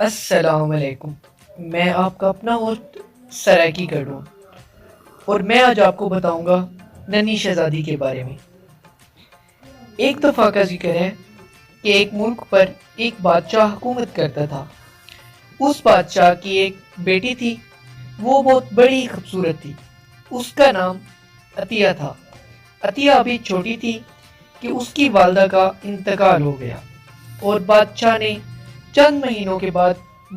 السلام علیکم۔ میں آپ کا اپنا ہوسٹ سرائکی گڑھ ہوں اور میں آج آپ کو بتاؤں گا ننھی شہزادی کے بارے میں۔ ایک دفعہ کا ذکر ہے کہ ایک ملک پر ایک بادشاہ حکومت کرتا تھا۔ اس بادشاہ کی ایک بیٹی تھی، وہ بہت بڑی خوبصورت تھی۔ اس کا نام عطیہ تھا۔ عطیہ ابھی چھوٹی تھی کہ اس کی والدہ کا انتقال ہو گیا اور بادشاہ نے چند مہینوں کے بعد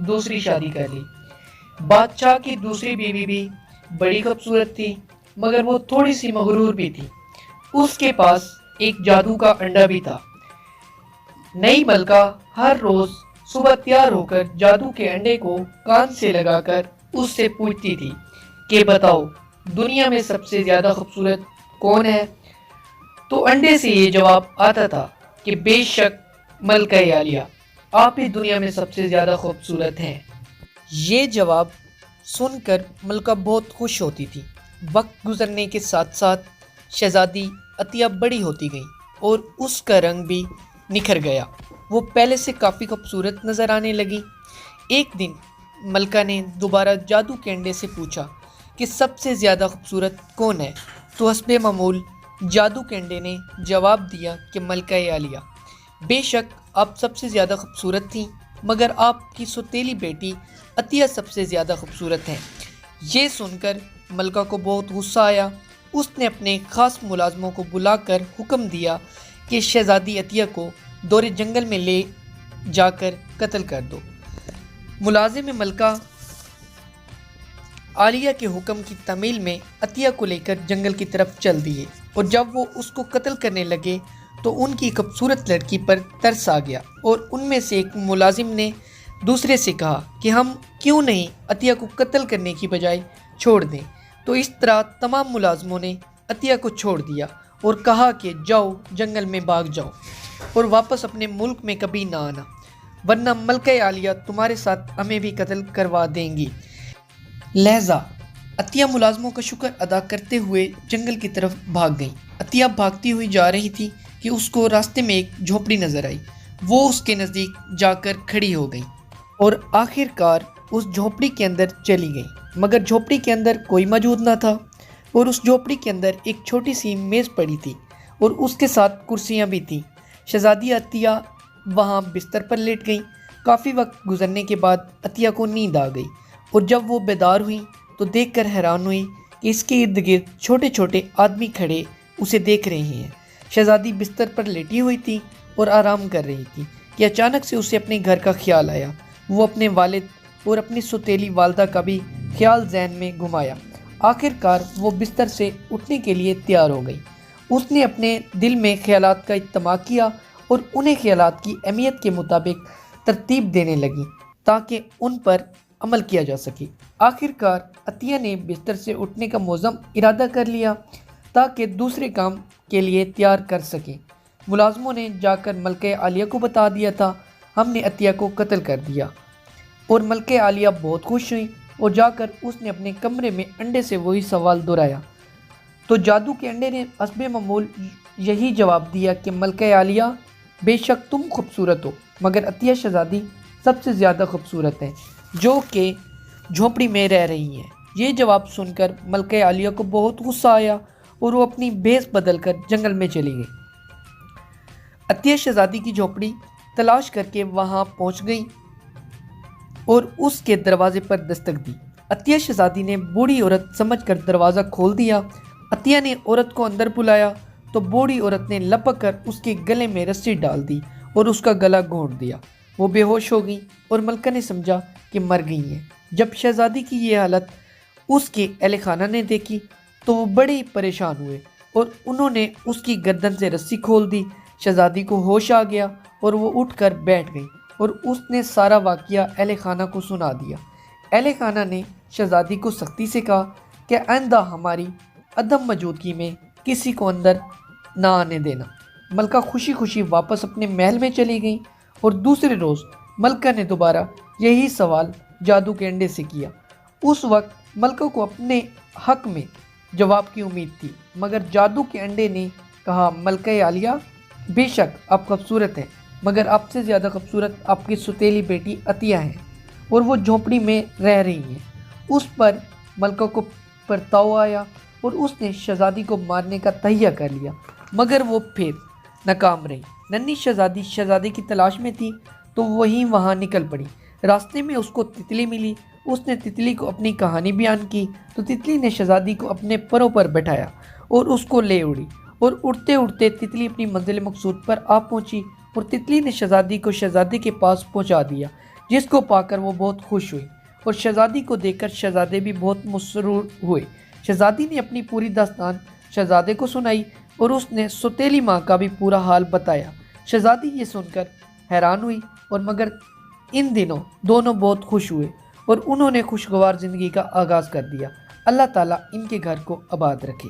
دوسری شادی کر لی۔ بادشاہ کی دوسری بیوی بھی بڑی خوبصورت تھی، مگر وہ تھوڑی سی مغرور بھی تھی۔ اس کے پاس ایک جادو کا انڈا بھی تھا۔ نئی ملکہ ہر روز صبح تیار ہو کر جادو کے انڈے کو کان سے لگا کر اس سے پوچھتی تھی کہ بتاؤ دنیا میں سب سے زیادہ خوبصورت کون ہے؟ تو انڈے سے یہ جواب آتا تھا کہ بے شک ملکہ عالیہ، آپ ہی دنیا میں سب سے زیادہ خوبصورت ہیں۔ یہ جواب سن کر ملکہ بہت خوش ہوتی تھی۔ وقت گزرنے کے ساتھ ساتھ شہزادی عطیہ بڑی ہوتی گئی اور اس کا رنگ بھی نکھر گیا۔ وہ پہلے سے کافی خوبصورت نظر آنے لگی۔ ایک دن ملکہ نے دوبارہ جادو کے انڈے سے پوچھا کہ سب سے زیادہ خوبصورت کون ہے؟ تو حسب معمول جادو کے انڈے نے جواب دیا کہ ملکہ عالیہ، بے شک آپ سب سے زیادہ خوبصورت تھیں، مگر آپ کی سوتیلی بیٹی عطیہ سب سے زیادہ خوبصورت ہیں۔ یہ سن کر ملکہ کو بہت غصہ آیا۔ اس نے اپنے خاص ملازموں کو بلا کر حکم دیا کہ شہزادی عطیہ کو دور جنگل میں لے جا کر قتل کر دو۔ ملازم ملکہ عالیہ کے حکم کی تعمیل میں عطیہ کو لے کر جنگل کی طرف چل دیے، اور جب وہ اس کو قتل کرنے لگے تو ان کی خوبصورت لڑکی پر ترس آ گیا، اور ان میں سے ایک ملازم نے دوسرے سے کہا کہ ہم کیوں نہیں عطیہ کو قتل کرنے کی بجائے چھوڑ دیں۔ تو اس طرح تمام ملازموں نے عطیہ کو چھوڑ دیا اور کہا کہ جاؤ جنگل میں بھاگ جاؤ اور واپس اپنے ملک میں کبھی نہ آنا، ورنہ ملکہ عالیہ تمہارے ساتھ ہمیں بھی قتل کروا دیں گی۔ لہذا عطیہ ملازموں کا شکر ادا کرتے ہوئے جنگل کی طرف بھاگ گئی۔ عطیہ بھاگتی ہوئی جا رہی تھی کہ اس کو راستے میں ایک جھونپڑی نظر آئی۔ وہ اس کے نزدیک جا کر کھڑی ہو گئی اور آخر کار اس جھونپڑی کے اندر چلی گئی، مگر جھونپڑی کے اندر کوئی موجود نہ تھا، اور اس جھونپڑی کے اندر ایک چھوٹی سی میز پڑی تھی اور اس کے ساتھ کرسیاں بھی تھیں۔ شہزادی عطیہ وہاں بستر پر لیٹ گئی۔ کافی وقت گزرنے کے بعد عطیہ کو نیند آ گئی، اور جب وہ بیدار ہوئی تو دیکھ کر حیران ہوئی کہ اس کے ارد گرد چھوٹے چھوٹے آدمی کھڑے اسے دیکھ رہے ہیں۔ شہزادی بستر پر لیٹی ہوئی تھی اور آرام کر رہی تھی کہ اچانک سے اسے اپنے گھر کا خیال آیا۔ وہ اپنے والد اور اپنی سوتیلی والدہ کا بھی خیال ذہن میں گھمایا۔ آخر کار وہ بستر سے اٹھنے کے لیے تیار ہو گئی۔ اس نے اپنے دل میں خیالات کا اجتماع کیا اور انہیں خیالات کی اہمیت کے مطابق ترتیب دینے لگی تاکہ ان پر عمل کیا جا سکے۔ آخر کار عطیہ نے بستر سے اٹھنے کا معزم ارادہ کر لیا تاکہ دوسرے کام کے لیے تیار کر سکیں۔ ملازموں نے جا کر ملکہ عالیہ کو بتا دیا تھا، ہم نے عطیہ کو قتل کر دیا، اور ملکہ عالیہ بہت خوش ہوئی اور جا کر اس نے اپنے کمرے میں انڈے سے وہی سوال دہرایا۔ تو جادو کے انڈے نے حسب معمول یہی جواب دیا کہ ملکہ عالیہ، بے شک تم خوبصورت ہو، مگر عطیہ شہزادی سب سے زیادہ خوبصورت ہیں جو کہ جھونپڑی میں رہ رہی ہیں۔ یہ جواب سن کر ملکہ عالیہ کو بہت غصہ آیا اور وہ اپنی بھیس بدل کر جنگل میں چلی گئی۔ عطیہ شہزادی کی جھونپڑی تلاش کر کے وہاں پہنچ گئی اور اس کے دروازے پر دستک دی۔ عطیہ شہزادی نے بوڑھی عورت سمجھ کر دروازہ کھول دیا۔ عطیہ نے عورت کو اندر بلایا تو بوڑھی عورت نے لپک کر اس کے گلے میں رسی ڈال دی اور اس کا گلا گھونٹ دیا۔ وہ بے ہوش ہو گئی اور ملکہ نے سمجھا کہ مر گئی ہیں۔ جب شہزادی کی یہ حالت اس کے اہل خانہ نے دیکھی تو وہ بڑے پریشان ہوئے اور انہوں نے اس کی گردن سے رسی کھول دی۔ شہزادی کو ہوش آ گیا اور وہ اٹھ کر بیٹھ گئی اور اس نے سارا واقعہ اہل خانہ کو سنا دیا۔ اہل خانہ نے شہزادی کو سختی سے کہا کہ آئندہ ہماری عدم موجودگی میں کسی کو اندر نہ آنے دینا۔ ملکہ خوشی خوشی واپس اپنے محل میں چلی گئی، اور دوسرے روز ملکہ نے دوبارہ یہی سوال جادو کے انڈے سے کیا۔ اس وقت ملکہ کو اپنے حق میں جواب کی امید تھی، مگر جادو کے انڈے نے کہا ملکہ عالیہ، بے شک آپ خوبصورت ہیں، مگر آپ سے زیادہ خوبصورت آپ کی سوتیلی بیٹی عطیہ ہیں۔ اور وہ جھونپڑی میں رہ رہی ہیں۔ اس پر ملکہ کو پرتاؤ آیا اور اس نے شہزادی کو مارنے کا تہیہ کر لیا، مگر وہ پھر ناکام رہی۔ ننھی شہزادی شہزادے کی تلاش میں تھی تو وہیں وہاں نکل پڑی۔ راستے میں اس کو تتلی ملی۔ اس نے تتلی کو اپنی کہانی بیان کی تو تتلی نے شہزادی کو اپنے پروں پر بٹھایا اور اس کو لے اڑی، اور اڑتے اڑتے تتلی اپنی منزل مقصود پر آ پہنچی، اور تتلی نے شہزادی کو شہزادے کے پاس پہنچا دیا، جس کو پا کر وہ بہت خوش ہوئی، اور شہزادی کو دیکھ کر شہزادے بھی بہت مسرور ہوئے۔ شہزادی نے اپنی پوری داستان شہزادے کو سنائی اور اس نے سوتیلی ماں کا بھی پورا حال بتایا۔ شہزادی یہ سن کر حیران ہوئی، اور مگر ان دنوں دونوں بہت خوش ہوئے اور انہوں نے خوشگوار زندگی کا آغاز کر دیا۔ اللہ تعالیٰ ان کے گھر کو آباد رکھے۔